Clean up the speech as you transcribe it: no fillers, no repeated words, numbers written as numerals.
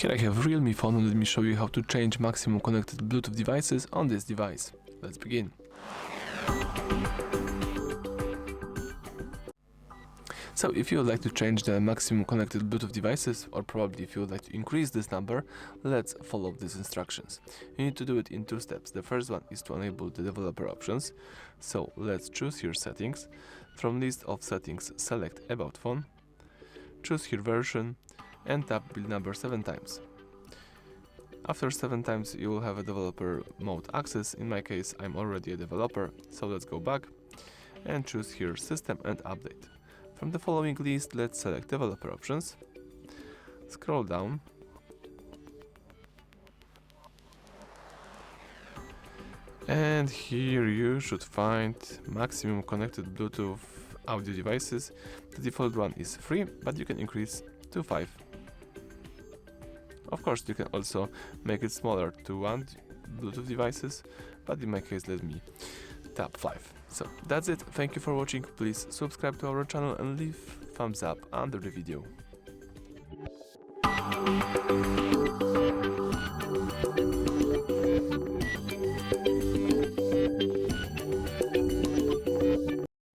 Here I have Realme phone and let me show you how to change maximum connected Bluetooth devices on this device. Let's begin. So if you would like to change the maximum connected Bluetooth devices, or probably if you would like to increase this number, let's follow these instructions. You need to do it in two steps. The first one is to enable the developer options. So let's choose here settings. From list of settings, select about phone, choose here version and tap build number 7 times. After 7 times you will have a developer mode access. In my case I'm already a developer, so let's go back and choose here system and update. From the following list, let's select developer options, scroll down, and here you should find maximum connected Bluetooth audio devices. The default one is 3, but you can increase to 5. Of course, you can also make it smaller to 1 Bluetooth devices, but in my case let me tap 5. So that's it. Thank you for watching. Please subscribe to our channel and leave thumbs up under the video.